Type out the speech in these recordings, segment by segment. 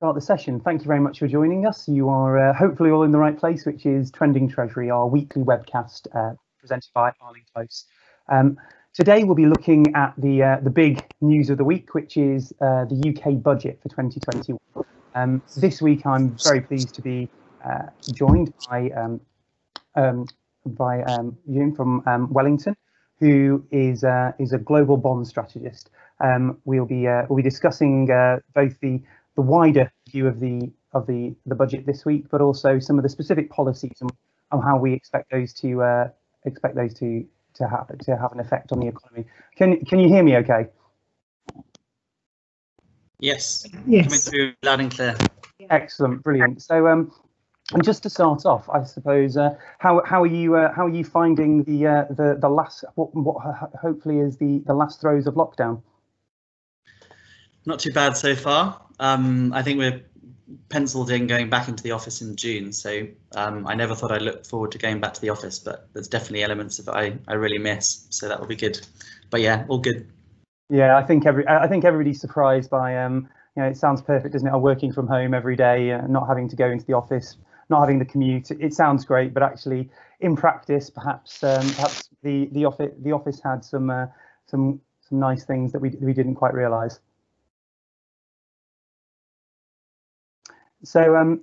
start the session. Thank you very much for joining us. You are hopefully all in the right place, which is Trending Treasury, our weekly webcast presented by Arlene Close. Today we'll be looking at the big news of the week, which is the UK budget for 2021. This week I'm very pleased to be joined by Eoin from Wellington, who is a global bond strategist. We'll be discussing both the wider view of the budget this week, but also some of the specific policies and how we expect those to have an effect on the economy. Can you hear me okay? Yes. Yes. Coming through loud and clear. Excellent, brilliant. So and just to start off, I suppose, how are you finding the last what hopefully is the last throes of lockdown? Not too bad so far. I think we're penciled in going back into the office in June, so I never thought I'd look forward to going back to the office, but there's definitely elements of it I really miss, so that will be good. But yeah, all good. Yeah, I think everybody's surprised by it sounds perfect, doesn't it? Working from home every day, not having to go into the office, not having the commute. It sounds great, but actually in practice, perhaps the office had some nice things that we didn't quite realise. So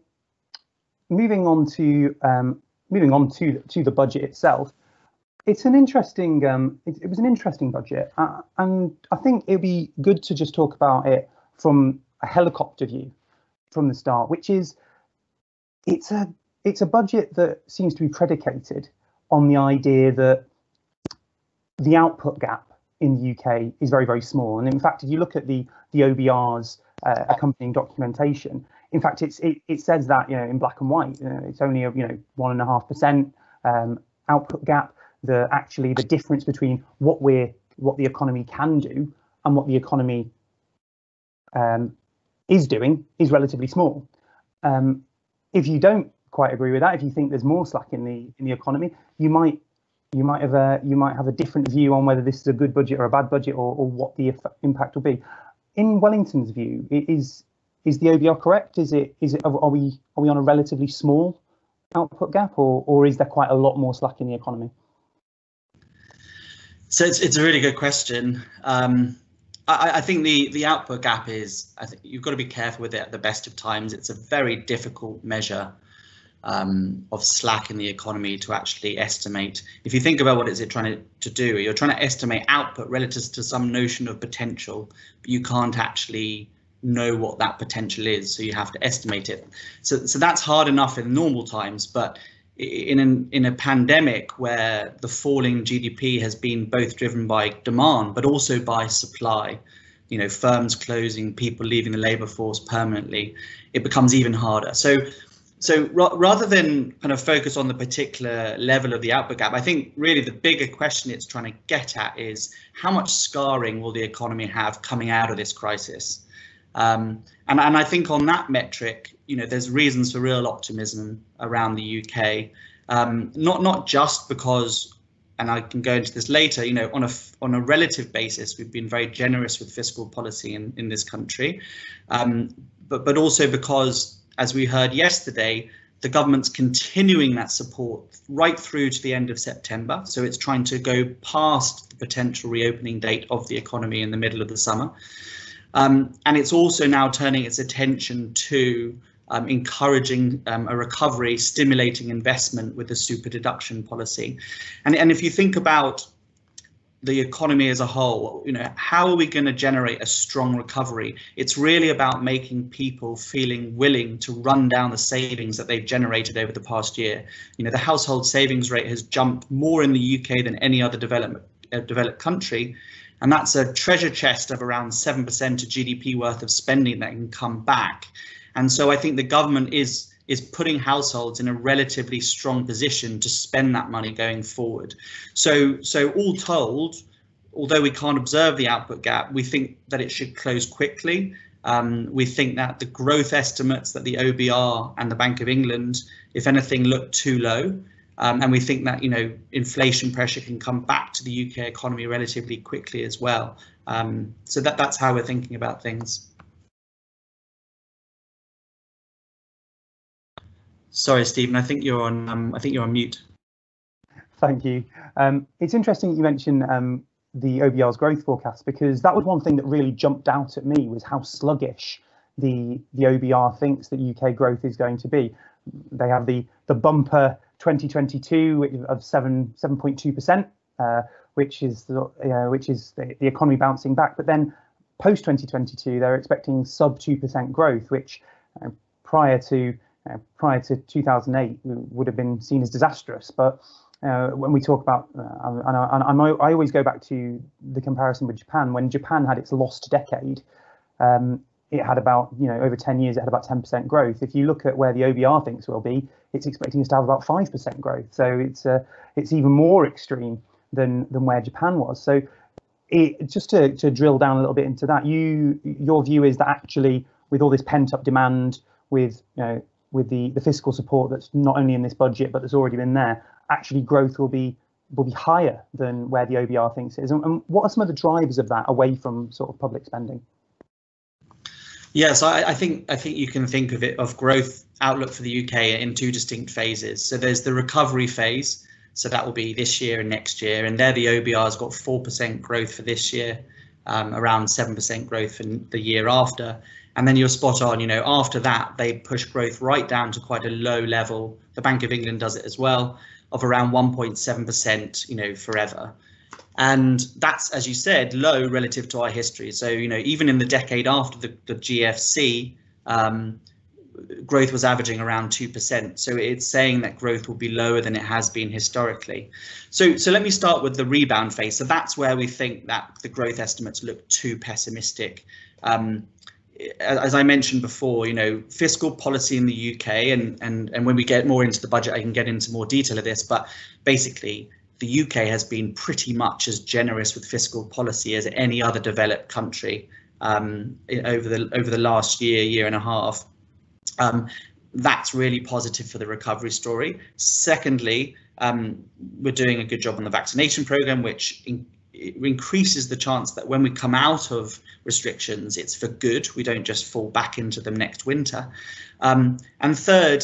moving on to the budget itself, it's an interesting it was an interesting budget, and I think it'd be good to just talk about it from a helicopter view from the start, which is it's a budget that seems to be predicated on the idea that the output gap in the UK is very, very small. And in fact, if you look at the OBR's accompanying documentation, in fact, it says that, in black and white, it's only a 1.5% output gap. Actually the difference between what the economy can do and what the economy is doing is relatively small. If you don't quite agree with that, if you think there's more slack in the economy, you might have a different view on whether this is a good budget or a bad budget, or what the impact will be. In Wellington's view, is the OBR correct? Are we on a relatively small output gap, or is there quite a lot more slack in the economy? So it's a really good question. I think the output gap is, I think you've got to be careful with it at the best of times. It's a very difficult measure of slack in the economy to actually estimate. If you think about what is it trying to do, you're trying to estimate output relative to some notion of potential, but you can't actually know what that potential is, so you have to estimate it. So that's hard enough in normal times, but in a pandemic where the falling GDP has been both driven by demand but also by supply, firms closing, people leaving the labour force permanently, it becomes even harder. So rather than kind of focus on the particular level of the output gap, I think really the bigger question it's trying to get at is how much scarring will the economy have coming out of this crisis? And I think on that metric, there's reasons for real optimism around the UK, not just because, and I can go into this later, on a relative basis, we've been very generous with fiscal policy in this country, but also because, as we heard yesterday, the government's continuing that support right through to the end of September. So it's trying to go past the potential reopening date of the economy in the middle of the summer. And it's also now turning its attention to encouraging a recovery, stimulating investment with the super deduction policy. And if you think about the economy as a whole, how are we going to generate a strong recovery? It's really about making people feeling willing to run down the savings that they've generated over the past year. The household savings rate has jumped more in the UK than any other developed country. And that's a treasure chest of around 7% of GDP worth of spending that can come back. And so I think the government is putting households in a relatively strong position to spend that money going forward. So all told, although we can't observe the output gap, we think that it should close quickly. We think that the growth estimates that the OBR and the Bank of England, if anything, look too low. And we think that, inflation pressure can come back to the UK economy relatively quickly as well. So that's how we're thinking about things. Sorry, Stephen, I think you're on mute. Thank you. It's interesting that you mentioned the OBR's growth forecast, because that was one thing that really jumped out at me, was how sluggish the OBR thinks that UK growth is going to be. They have the bumper 2022 of 7.2%, which is the economy bouncing back. But then post 2022, they're expecting sub 2% growth, which prior to 2008 would have been seen as disastrous. But when we talk about, I always go back to the comparison with Japan. When Japan had its lost decade, it had about, over 10 years, it had about 10% growth. If you look at where the OBR thinks will be, it's expecting us to have about 5% growth. So it's even more extreme than where Japan was. So just to drill down a little bit into that, your view is that actually, with all this pent up demand, with the fiscal support that's not only in this budget but that's already been there, actually growth will be higher than where the OBR thinks it is. And what are some of the drivers of that away from sort of public spending? Yes, I think you can think of growth outlook for the UK in two distinct phases. So there's the recovery phase. So that will be this year and next year. And there the OBR has got 4% growth for this year, around 7% growth for the year after. And then you're spot on, after that, they push growth right down to quite a low level. The Bank of England does it as well, of around 1.7%, forever. And that's, as you said, low relative to our history. So, even in the decade after the GFC, growth was averaging around 2%. So it's saying that growth will be lower than it has been historically. So let me start with the rebound phase. So that's where we think that the growth estimates look too pessimistic. As I mentioned before, fiscal policy in the UK, and when we get more into the budget, I can get into more detail of this, but basically the UK has been pretty much as generous with fiscal policy as any other developed country over the last year and a half. That's really positive for the recovery story. Secondly, we're doing a good job on the vaccination program, which increases the chance that when we come out of restrictions, it's for good. We don't just fall back into them next winter. And third,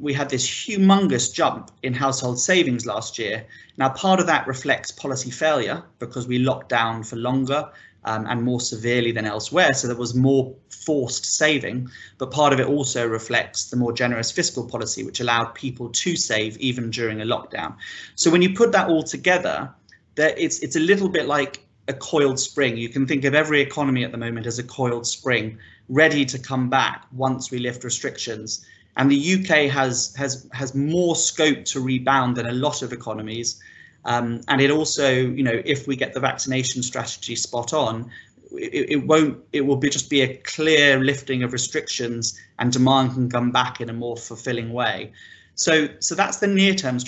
we had this humongous jump in household savings last year. Now, part of that reflects policy failure because we locked down for longer and more severely than elsewhere. So there was more forced saving, but part of it also reflects the more generous fiscal policy, which allowed people to save even during a lockdown. So when you put that all together, it's a little bit like a coiled spring. You can think of every economy at the moment as a coiled spring, ready to come back once we lift restrictions. And the UK has more scope to rebound than a lot of economies. And it also, if we get the vaccination strategy spot on, it will just be a clear lifting of restrictions, and demand can come back in a more fulfilling way. So that's the near-term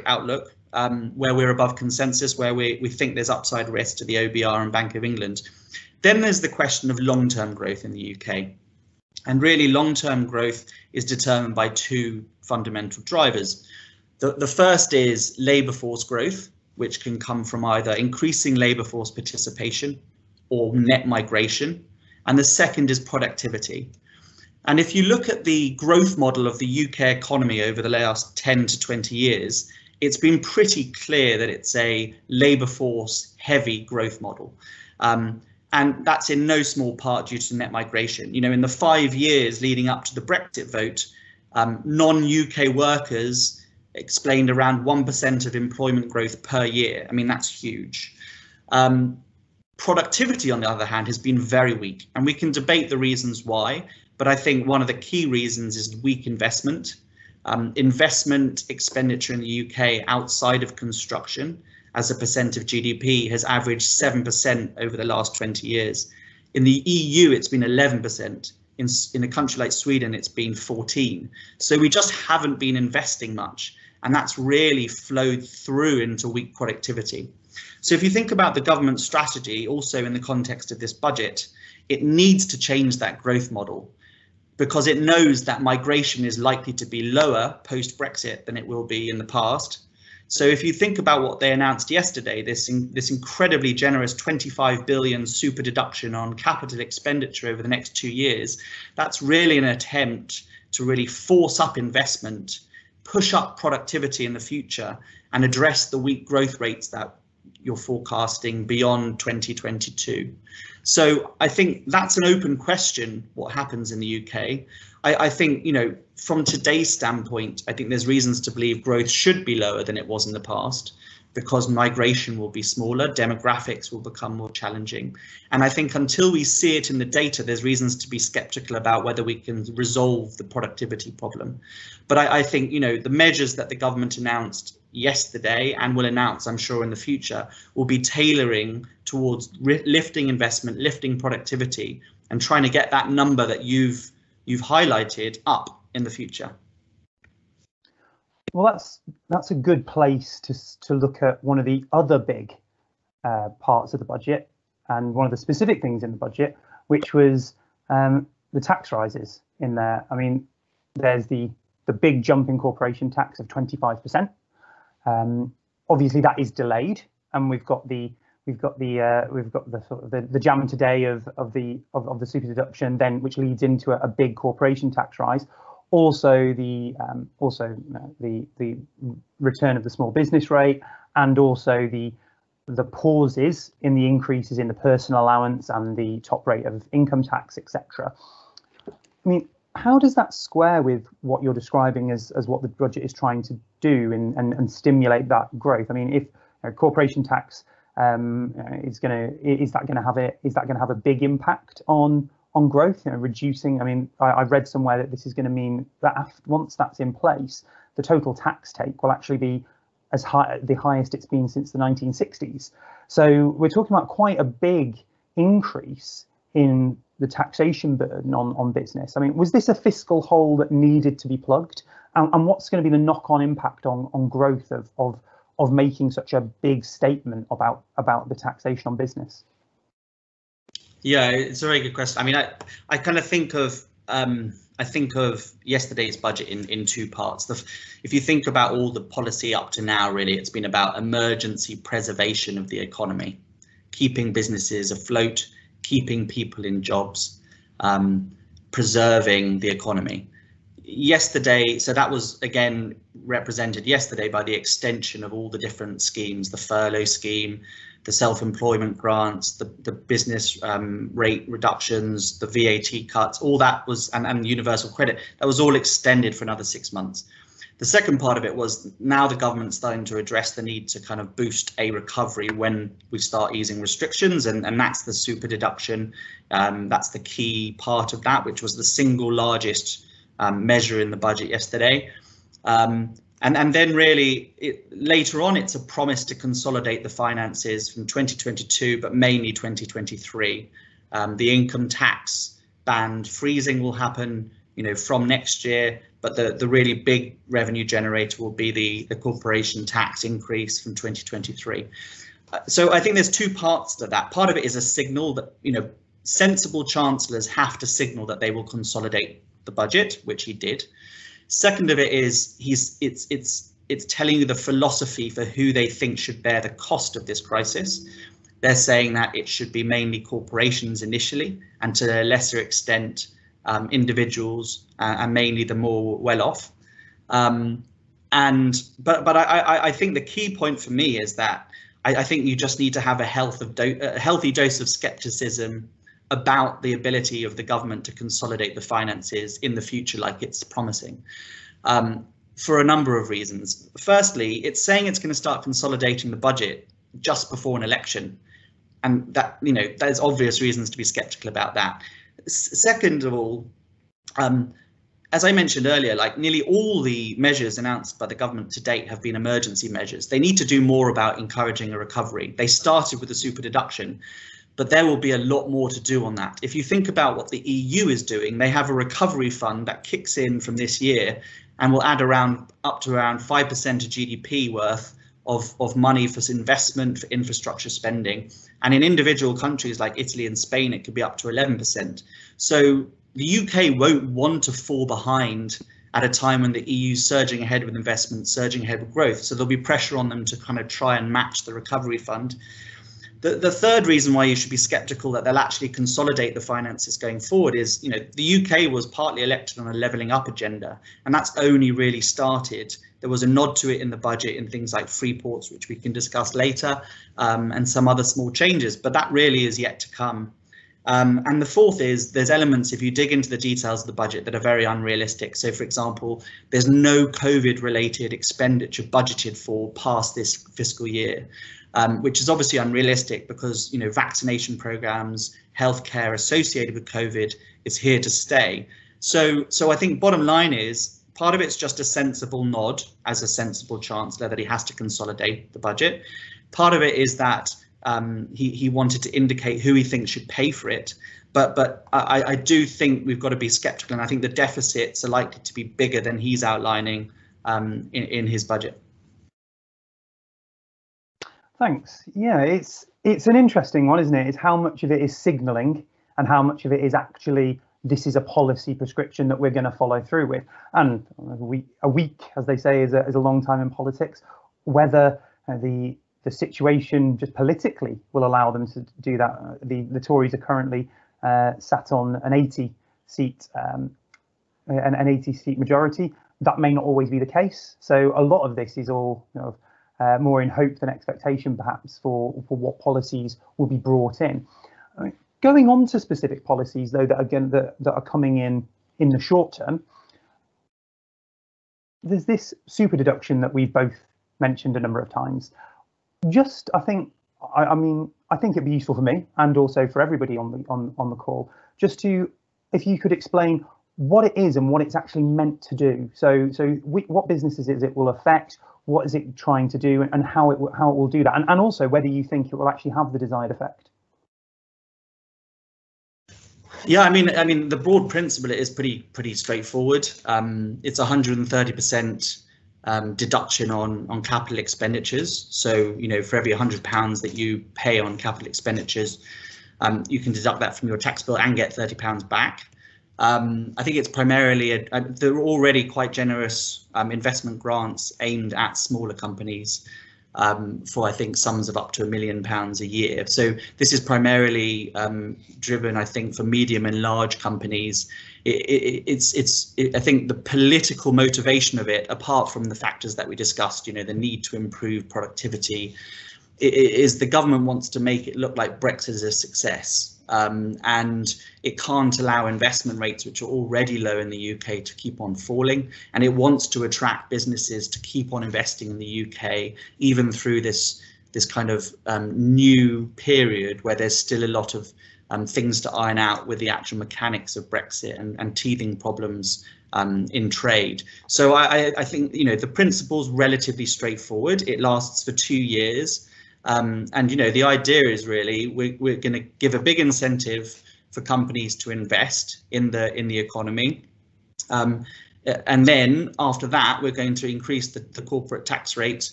outlook. Where we're above consensus, where we think there's upside risk to the OBR and Bank of England. Then there's the question of long-term growth in the UK. And really, long-term growth is determined by two fundamental drivers. The first is labour force growth, which can come from either increasing labour force participation or net migration. And the second is productivity. And if you look at the growth model of the UK economy over the last 10 to 20 years, it's been pretty clear that it's a labour force heavy growth model. And that's in no small part due to net migration. In the 5 years leading up to the Brexit vote, non-UK workers explained around 1% of employment growth per year. I mean, that's huge. Productivity, on the other hand, has been very weak, and we can debate the reasons why, but I think one of the key reasons is weak investment. Investment expenditure in the UK outside of construction as a percent of GDP has averaged 7% over the last 20 years. In the EU, it's been 11%. In a country like Sweden, it's been 14%. So we just haven't been investing much, and that's really flowed through into weak productivity. So if you think about the government strategy, also in the context of this budget, it needs to change that growth model, because it knows that migration is likely to be lower post-Brexit than it will be in the past. So if you think about what they announced yesterday, this incredibly generous 25 billion super deduction on capital expenditure over the next 2 years, that's really an attempt to really force up investment, push up productivity in the future, and address the weak growth rates that you're forecasting beyond 2022. So I think that's an open question, what happens in the UK. I think, you know, from today's standpoint, I think there's reasons to believe growth should be lower than it was in the past, because migration will be smaller, demographics will become more challenging. And I think until we see it in the data, there's reasons to be skeptical about whether we can resolve the productivity problem. But I think, you know, the measures that the government announced yesterday and will announce, I'm sure, in the future, will be tailoring towards lifting investment, lifting productivity, and trying to get that number that you've highlighted up in the future. Well, that's a good place to look at one of the other big parts of the budget, and one of the specific things in the budget, which was the tax rises in there. I mean, there's the big jump in corporation tax of 25%. Obviously, that is delayed, and we've got the sort of the jam today of the super deduction, then which leads into a big corporation tax rise. Also the return of the small business rate, and also the pauses in the increases in the personal allowance and the top rate of income tax, etc. I mean, how does that square with what you're describing as what the budget is trying to do and stimulate that growth? I mean, if corporation tax is that going to have a big impact on growth, you know, reducing? I mean, I read somewhere that this is going to mean that once that's in place, the total tax take will actually be as high, the highest it's been since the 1960s. So we're talking about quite a big increase in the taxation burden on business. I mean, was this a fiscal hole that needed to be plugged? And what's going to be the knock-on impact on growth of making such a big statement about the taxation on business? Yeah, it's a very good question. I mean, I kind of think of yesterday's budget in two parts. If you think about all the policy up to now, really, it's been about emergency preservation of the economy, keeping businesses afloat, keeping people in jobs, preserving the economy. Yesterday, so that was again represented yesterday by the extension of all the different schemes, the furlough scheme, the self-employment grants, the business rate reductions, the VAT cuts, all that was, and universal credit, that was all extended for another 6 months. The second part of it was now the government's starting to address the need to kind of boost a recovery when we start easing restrictions, and that's the super deduction. That's the key part of that, which was the single largest measure in the budget yesterday. And then really later on, it's a promise to consolidate the finances from 2022, but mainly 2023. The income tax band freezing will happen, you know, from next year, but the really big revenue generator will be the corporation tax increase from 2023. So I think there's two parts to that. Part of it is a signal that, you know, sensible chancellors have to signal that they will consolidate the budget, which he did. Second of it is it's telling you the philosophy for who they think should bear the cost of this crisis. They're saying that it should be mainly corporations initially, and to a lesser extent individuals and mainly the more well-off. But I think the key point for me is that I think you just need to have a healthy dose of skepticism about the ability of the government to consolidate the finances in the future like it's promising, for a number of reasons. Firstly, it's saying it's going to start consolidating the budget just before an election, and that, you know, there's obvious reasons to be skeptical about that. Second of all, as I mentioned earlier, like nearly all the measures announced by the government to date have been emergency measures. They need to do more about encouraging a recovery. They started with the super deduction, but there will be a lot more to do on that. If you think about what the EU is doing, they have a recovery fund that kicks in from this year and will add up to around 5% of GDP worth of money for investment, for infrastructure spending. And in individual countries like Italy and Spain, it could be up to 11%. So the UK won't want to fall behind at a time when the EU is surging ahead with investment, surging ahead with growth. So there'll be pressure on them to kind of try and match the recovery fund. The third reason why you should be sceptical that they'll actually consolidate the finances going forward is, the UK was partly elected on a levelling up agenda, and that's only really started. There was a nod to it in the budget in things like free ports, which we can discuss later, and some other small changes, but that really is yet to come. And the fourth is there's elements, if you dig into the details of the budget, that are very unrealistic. So, for example, there's no COVID related expenditure budgeted for past this fiscal year. Which is obviously unrealistic because, vaccination programs, healthcare associated with COVID is here to stay. So I think bottom line is part of it's just a sensible nod as a sensible chancellor that he has to consolidate the budget. Part of it is that he wanted to indicate who he thinks should pay for it. But I do think we've got to be sceptical, and I think the deficits are likely to be bigger than he's outlining in his budget. Thanks. Yeah, it's an interesting one, isn't it? It's how much of it is signalling and how much of it is actually this is a policy prescription that we're going to follow through with. And a week, as they say, is a long time in politics. Whether the situation just politically will allow them to do that. The Tories are currently sat on an 80 seat majority. That may not always be the case. So a lot of this is all more in hope than expectation, perhaps, for what policies will be brought in. Going on to specific policies, though, that are coming in the short term, there's this super deduction that we've both mentioned a number of times. I think it'd be useful for me and also for everybody on the call, just to, if you could explain what it is and what it's actually meant to do. So what businesses is it will affect? What is it trying to do, and how it will do that, and also whether you think it will actually have the desired effect. Yeah, I mean, the broad principle is pretty straightforward. It's 130% deduction on capital expenditures. So, for every £100 that you pay on capital expenditures, you can deduct that from your tax bill and get £30 back. I think it's primarily there are already quite generous investment grants aimed at smaller companies for, I think, sums of up to £1 million a year. So this is primarily driven, I think, for medium and large companies. I think the political motivation of it, apart from the factors that we discussed, the need to improve productivity, is the government wants to make it look like Brexit is a success. And it can't allow investment rates, which are already low in the UK, to keep on falling. And it wants to attract businesses to keep on investing in the UK, even through this kind of new period where there's still a lot of things to iron out with the actual mechanics of Brexit and teething problems in trade. So I think, the principle's relatively straightforward. It lasts for 2 years. And the idea is really we're going to give a big incentive for companies to invest in the economy, and then after that we're going to increase the corporate tax rate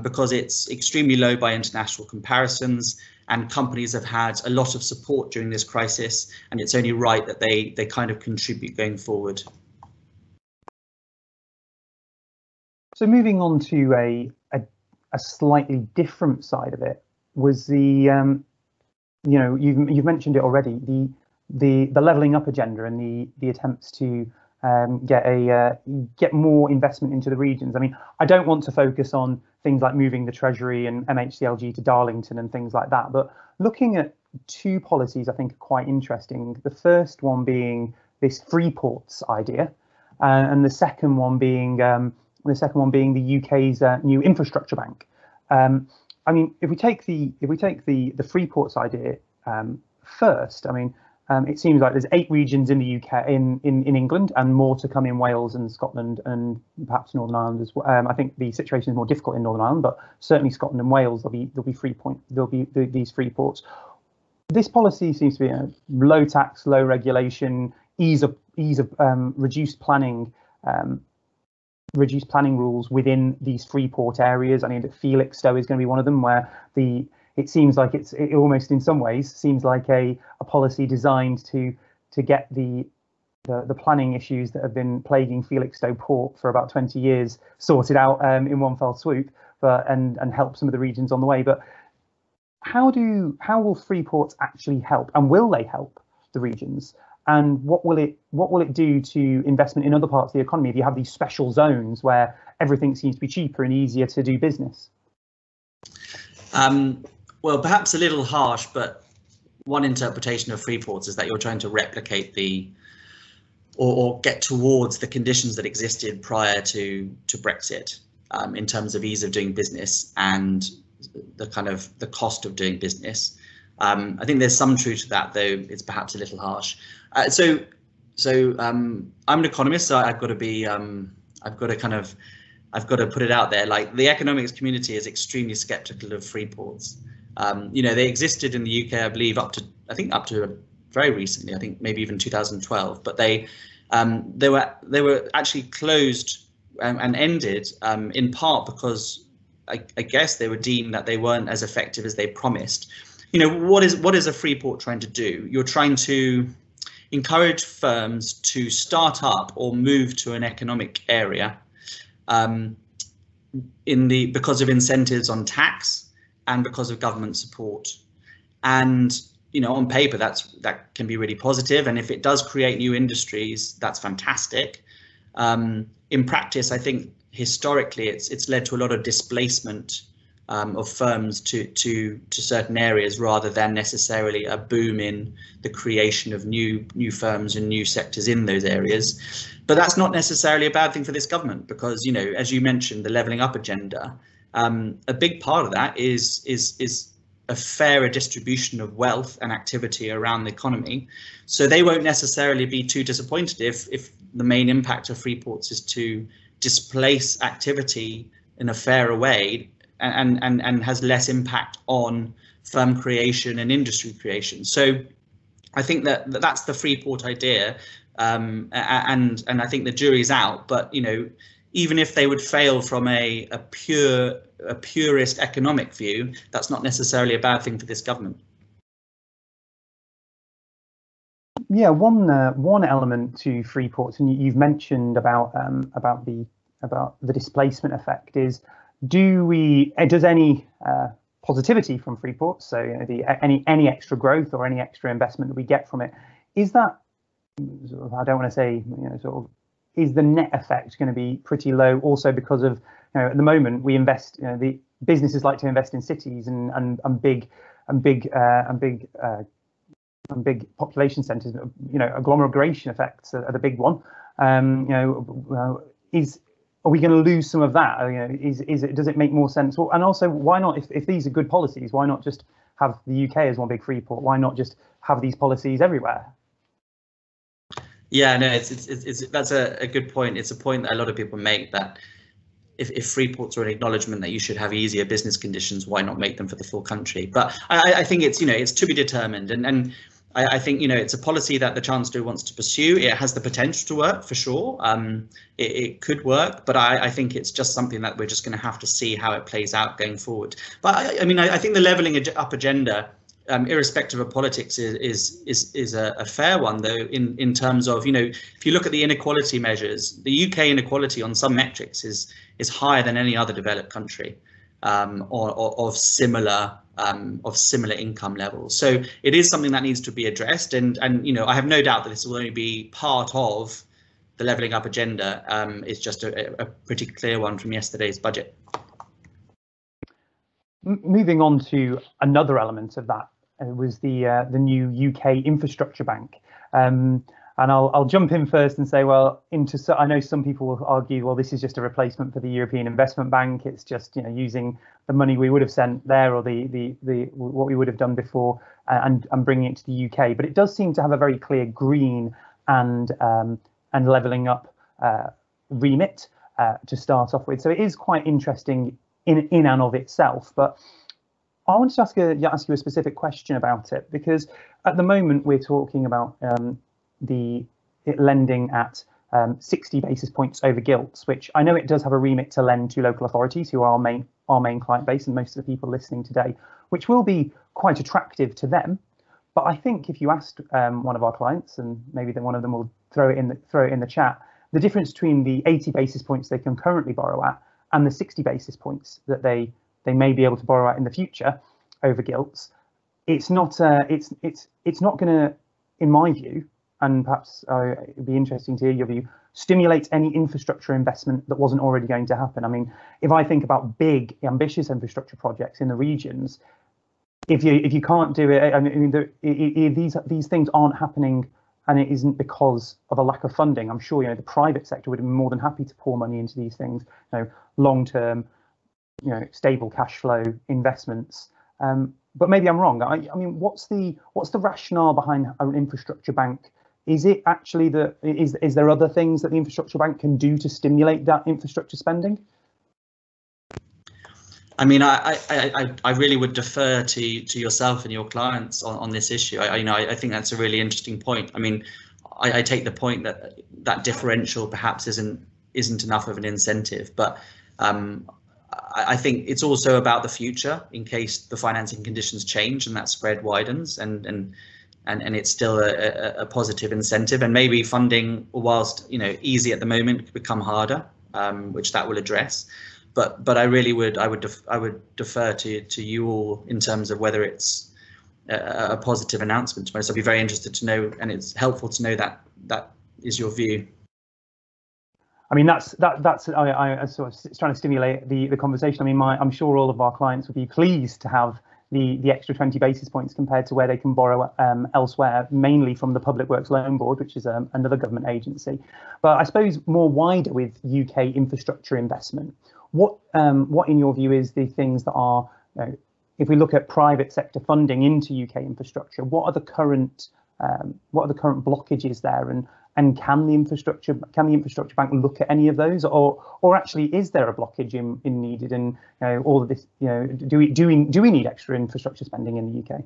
because it's extremely low by international comparisons, and companies have had a lot of support during this crisis, and it's only right that they kind of contribute going forward. So moving on to a slightly different side of it was the you've mentioned it already, the levelling up agenda and the attempts to get more investment into the regions. I mean, I don't want to focus on things like moving the Treasury and MHCLG to Darlington and things like that, but looking at two policies I think are quite interesting. The first one being this free ports idea, and the second one being the UK's new infrastructure bank. I mean, if we take the free ports idea first, I mean, it seems like there's 8 regions in the UK, in England, and more to come in Wales and Scotland and perhaps Northern Ireland as well. I think the situation is more difficult in Northern Ireland, but certainly Scotland and Wales, there'll be these free ports. This policy seems to be low tax, low regulation, ease of reduced planning rules within these free port areas. I mean, Felixstowe is going to be one of them, where it seems like it almost in some ways seems like a policy designed to get the planning issues that have been plaguing Felixstowe port for about 20 years sorted out in one fell swoop, and help some of the regions on the way. But how will free ports actually help, and will they help the regions? And what will it do to investment in other parts of the economy if you have these special zones where everything seems to be cheaper and easier to do business? Well, perhaps a little harsh, but one interpretation of free ports is that you're trying to replicate or get towards the conditions that existed prior to Brexit, in terms of ease of doing business and the cost of doing business. I think there's some truth to that, though it's perhaps a little harsh. So I'm an economist, so I've got to put it out there. Like, the economics community is extremely skeptical of free ports. They existed in the UK, I believe, up to very recently. I think maybe even 2012. But they were actually closed and ended in part because I guess they were deemed that they weren't as effective as they promised. What is a free port trying to do? You're trying to encourage firms to start up or move to an economic area because of incentives on tax and because of government support. And on paper that can be really positive, and if it does create new industries, that's fantastic. In practice, I think historically it's led to a lot of displacement of firms to certain areas, rather than necessarily a boom in the creation of new firms and new sectors in those areas. But that's not necessarily a bad thing for this government, because as you mentioned, the levelling up agenda, a big part of that is a fairer distribution of wealth and activity around the economy. So they won't necessarily be too disappointed if the main impact of free ports is to displace activity in a fairer way and has less impact on firm creation and industry creation. So I think that's the free port idea, and I think the jury's out. But even if they would fail from a purist economic view, that's not necessarily a bad thing for this government. Yeah, one element to free ports, and you've mentioned about the displacement effect, is does any positivity from free ports, so any extra growth or any extra investment that we get from it, is that, I don't want to say, is the net effect going to be pretty low? Also, because of at the moment we invest, the businesses like to invest in cities and big population centres. Agglomeration effects are the big one. Are we going to lose some of that? Does it make more sense? And also, why not, if these are good policies, why not just have the UK as one big free port? Why not just have these policies everywhere? Yeah, no, that's a good point. It's a point that a lot of people make, that if free ports are an acknowledgement that you should have easier business conditions, why not make them for the full country? But I think it's to be determined, and I think it's a policy that the Chancellor wants to pursue. It has the potential to work, for sure. It could work, but I think it's just something that we're just going to have to see how it plays out going forward. But I think the levelling up agenda, irrespective of politics, is a fair one, though, in terms of if you look at the inequality measures, the UK inequality on some metrics is higher than any other developed country, or of similar income levels. So it is something that needs to be addressed, and I have no doubt that this will only be part of the levelling up agenda. It's just a pretty clear one from yesterday's budget. Moving on to another element of that, was the new UK infrastructure bank. And I'll jump in first and say, well, I know some people will argue, well, this is just a replacement for the European Investment Bank. It's just using the money we would have sent there, or the what we would have done before, and bringing it to the UK. But it does seem to have a very clear green and levelling up remit to start off with. So it is quite interesting in and of itself. But I wanted to ask you a specific question about it, because at the moment we're talking about lending at 60 basis points over gilts, which I know it does have a remit to lend to local authorities, who are our main client base, and most of the people listening today, which will be quite attractive to them. But I think if you asked one of our clients, and maybe then one of them will throw it in the chat, the difference between the 80 basis points they can currently borrow at and the 60 basis points that they may be able to borrow at in the future, over gilts, it's not going to, in my view, and perhaps it'd be interesting to hear your view, stimulate any infrastructure investment that wasn't already going to happen. I mean, if I think about big, ambitious infrastructure projects in the regions, if you can't do it, I mean, these things aren't happening, and it isn't because of a lack of funding. I'm sure the private sector would be more than happy to pour money into these things, long-term, stable cash flow investments. But maybe I'm wrong. I mean, what's the rationale behind an infrastructure bank? Is it actually is there other things that the infrastructure bank can do to stimulate that infrastructure spending? I mean, I really would defer to yourself and your clients on this issue. I think that's a really interesting point. I mean, I take the point that differential perhaps isn't enough of an incentive, but I think it's also about the future in case the financing conditions change and that spread widens, and it's still a positive incentive. And maybe funding, whilst easy at the moment, could become harder, which that will address. But I would defer to you all in terms of whether it's a positive announcement. So I'd be very interested to know, and it's helpful to know that is your view. I mean, that's I sort of trying to stimulate the conversation. I mean, I'm sure all of our clients would be pleased to have the extra 20 basis points compared to where they can borrow elsewhere, mainly from the Public Works Loan Board, which is another government agency. But I suppose more wider with UK infrastructure investment, what in your view is the things that are, if we look at private sector funding into UK infrastructure, what are the current blockages there, and can the infrastructure bank look at any of those, or actually is there a blockage in needed, and all of this, do we need extra infrastructure spending in the UK?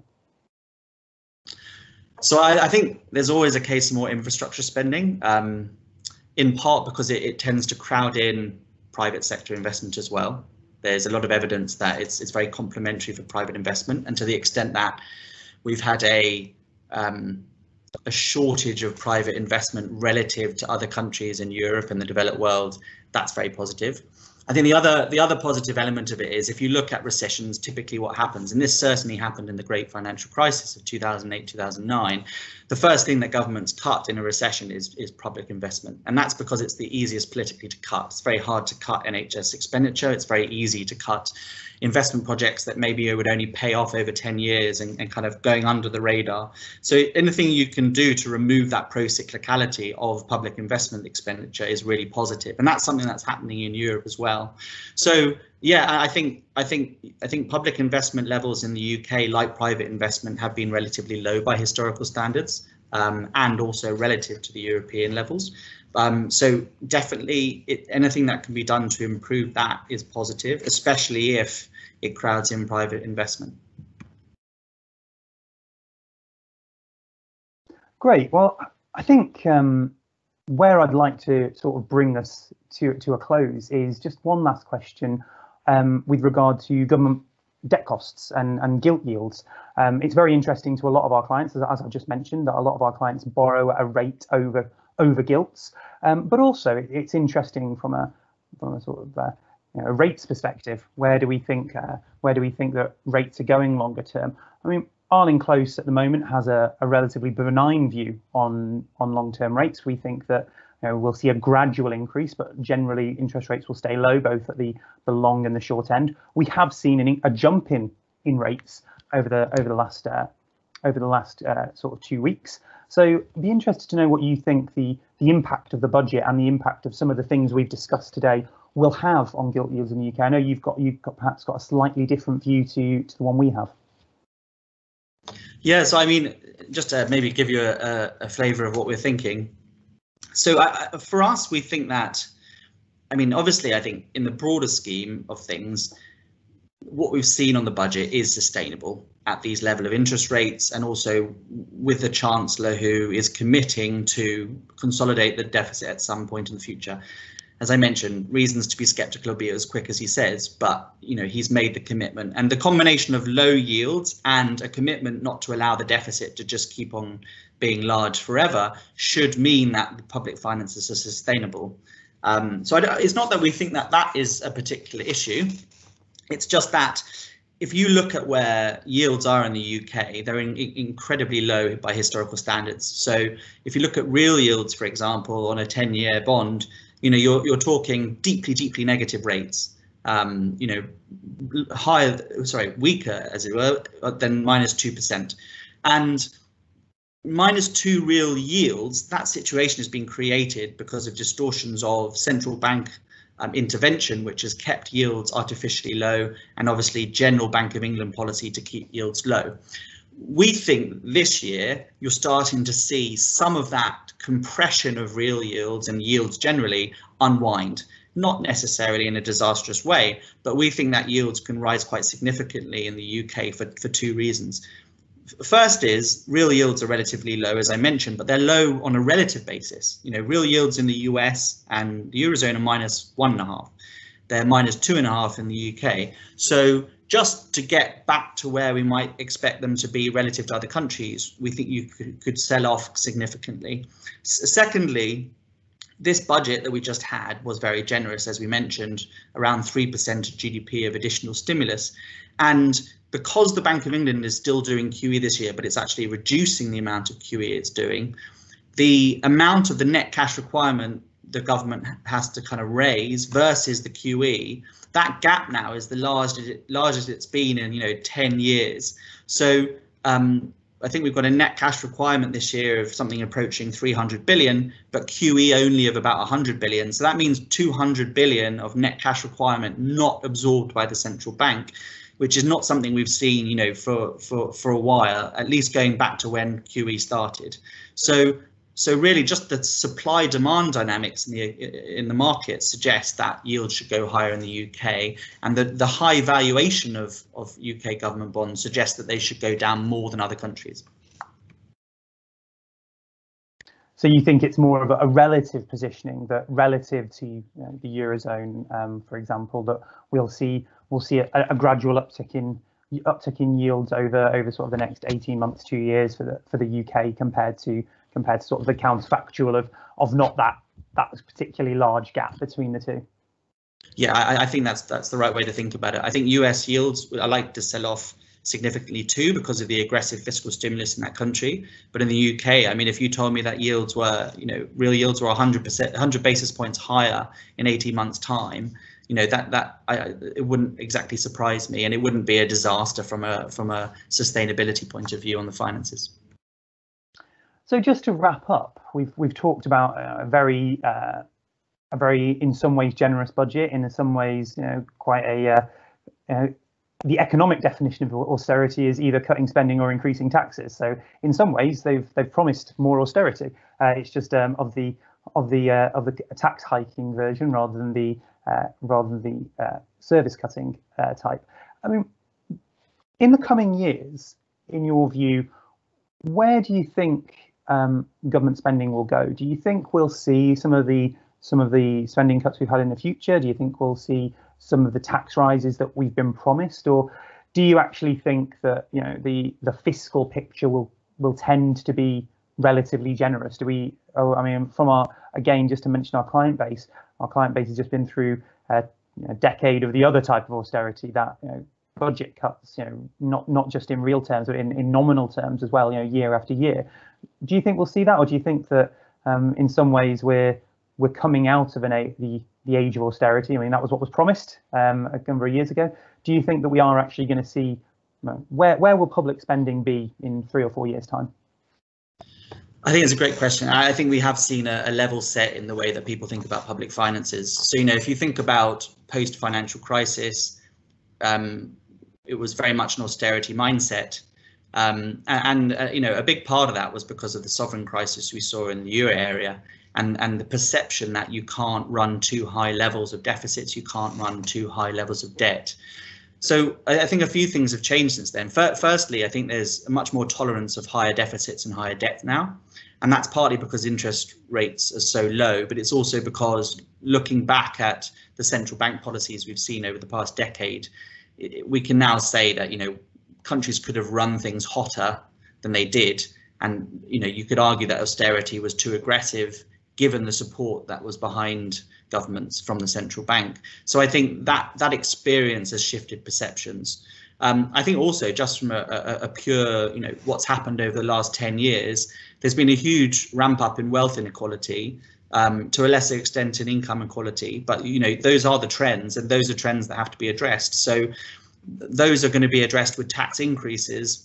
So I think there's always a case for more infrastructure spending, in part because it tends to crowd in private sector investment as well. There's a lot of evidence that it's very complementary for private investment, and to the extent that we've had a shortage of private investment relative to other countries in Europe and the developed world, that's very positive. I think the other positive element of it is, if you look at recessions, typically what happens, and this certainly happened in the great financial crisis of 2008, 2009, the first thing that governments cut in a recession is public investment. And that's because it's the easiest politically to cut. It's very hard to cut NHS expenditure. It's very easy to cut investment projects that maybe would only pay off over 10 years and kind of going under the radar. So anything you can do to remove that pro-cyclicality of public investment expenditure is really positive. And that's something that's happening in Europe as well. So yeah, I think public investment levels in the UK, like private investment, have been relatively low by historical standards, and also relative to the European levels. So definitely anything that can be done to improve that is positive, especially if it crowds in private investment. Great. Well, I think where I'd like to sort of bring this to a close is just one last question with regard to government debt costs and gilt yields. It's very interesting to a lot of our clients, as I've just mentioned, that a lot of our clients borrow at a rate over gilts, but also it's interesting from a sort of a rates perspective. Where do we think that rates are going longer term? I mean, Arling Close at the moment has a relatively benign view on long-term rates. We think that we'll see a gradual increase, but generally interest rates will stay low, both at the long and the short end. We have seen a jump in rates over the last sort of 2 weeks. So I'd be interested to know what you think the impact of the budget and the impact of some of the things we've discussed today will have on gilt yields in the UK. I know you've perhaps got a slightly different view to the one we have. Yeah, so I mean, just to maybe give you a flavour of what we're thinking. So for us, we think that, I mean, obviously, I think in the broader scheme of things, what we've seen on the budget is sustainable at these level of interest rates, and also with the Chancellor, who is committing to consolidate the deficit at some point in the future. As I mentioned, reasons to be sceptical will be as quick as he says, but he's made the commitment, and the combination of low yields and a commitment not to allow the deficit to just keep on being large forever should mean that the public finances are sustainable. So it's not that we think that is a particular issue. It's just that if you look at where yields are in the UK, they're incredibly low by historical standards. So if you look at real yields, for example, on a 10-year bond, you know, you're talking deeply negative rates. You know, weaker, as it were, than -2%. And -2 real yields, that situation has been created because of distortions of central bank intervention, which has kept yields artificially low, and obviously general Bank of England policy to keep yields low. We think this year you're starting to see some of that compression of real yields and yields generally unwind. Not necessarily in a disastrous way, but we think that yields can rise quite significantly in the UK for two reasons. First is real yields are relatively low, as I mentioned, but they're low on a relative basis. You know, real yields in the US and the Eurozone are -1.5. They're -2.5 in the UK. So just to get back to where we might expect them to be relative to other countries, we think you could sell off significantly. Secondly, this budget that we just had was very generous, as we mentioned, around 3% of GDP of additional stimulus. And because the Bank of England is still doing QE this year, but it's actually reducing the amount of QE it's doing, the amount of the net cash requirement the government has to kind of raise versus the QE, that gap now is the largest it's been in, you know, 10 years. So I think we've got a net cash requirement this year of something approaching 300 billion, but QE only of about 100 billion. So that means 200 billion of net cash requirement not absorbed by the central bank, which is not something we've seen, you know, for a while, at least going back to when QE started. So really just the supply demand dynamics in the market suggest that yields should go higher in the UK, and the high valuation of UK government bonds suggests that they should go down more than other countries. So you think it's more of a relative positioning, that relative to the Eurozone, for example, that we'll see a gradual uptick in yields over sort of the next 18 months, 2 years for the UK compared to sort of the counterfactual of not that particularly large gap between the two. Yeah, I think that's the right way to think about it. I think US yields I like to sell off significantly too because of the aggressive fiscal stimulus in that country. But in the UK, I mean, if you told me that yields were, you know, real yields were 100 basis points higher in 18 months time, you know, it wouldn't exactly surprise me, and it wouldn't be a disaster from a sustainability point of view on the finances. So just to wrap up, we've talked about a very in some ways generous budget, in some ways, you know, quite the economic definition of austerity is either cutting spending or increasing taxes. So in some ways they've promised more austerity. It's just of the tax hiking version rather than the service cutting type. I mean, in the coming years, in your view, where do you think government spending will go? Do you think we'll see some of the spending cuts we've had in the future? Do you think we'll see some of the tax rises that we've been promised, or do you actually think that, you know, the fiscal picture will tend to be relatively generous? I mean, again, just to mention our client base has just been through a decade of the other type of austerity, that, you know, budget cuts, you know, not just in real terms, but in nominal terms as well, you know, year after year. Do you think we'll see that, or do you think that in some ways we're coming out of the age of austerity? I mean, that was what was promised a number of years ago. Do you think that we are actually going to see, where will public spending be in 3 or 4 years' time? I think it's a great question. I think we have seen a level set in the way that people think about public finances. So, you know, if you think about post-financial crisis, it was very much an austerity mindset. You know, a big part of that was because of the sovereign crisis we saw in the euro area, and the perception that you can't run too high levels of deficits, you can't run too high levels of debt. So I think a few things have changed since then. Firstly, I think there's a much more tolerance of higher deficits and higher debt now. And that's partly because interest rates are so low, but it's also because looking back at the central bank policies we've seen over the past decade, we can now say that, you know, countries could have run things hotter than they did. And, you know, you could argue that austerity was too aggressive given the support that was behind governments from the central bank. So I think that experience has shifted perceptions. I think also just from a pure, what's happened over the last 10 years, there's been a huge ramp up in wealth inequality, to a lesser extent in income inequality. But, those are the trends, and those are trends that have to be addressed. So those are going to be addressed with tax increases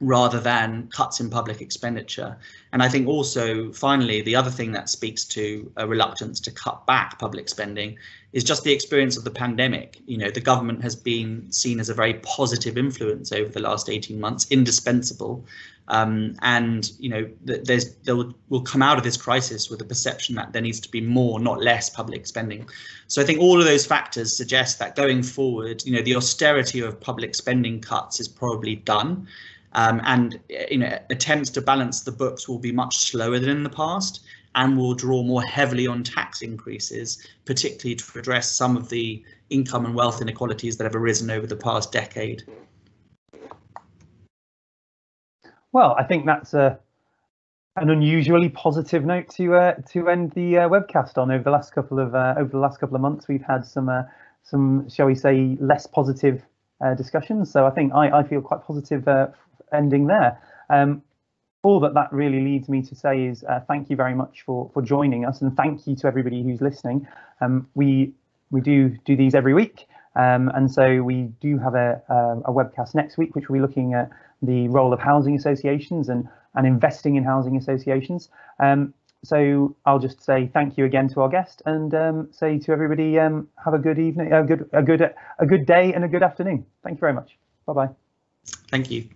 rather than cuts in public expenditure. And I think also, finally, the other thing that speaks to a reluctance to cut back public spending is just the experience of the pandemic. The government has been seen as a very positive influence over the last 18 months, indispensable. And we'll come out of this crisis with a perception that there needs to be more, not less, public spending. So I think all of those factors suggest that going forward, the austerity of public spending cuts is probably done. And attempts to balance the books will be much slower than in the past, and will draw more heavily on tax increases, particularly to address some of the income and wealth inequalities that have arisen over the past decade. Well, I think that's an unusually positive note to end the webcast on. Over the last couple of months, we've had some shall we say less positive discussions. So I think I feel quite positive ending there. All that really leads me to say is thank you very much for joining us, and thank you to everybody who's listening. We do these every week, and so we do have a webcast next week, which will be looking at the role of housing associations and investing in housing associations. So I'll just say thank you again to our guest, and say to everybody, have a good evening, a good day, and a good afternoon. Thank you very much. Bye bye. Thank you.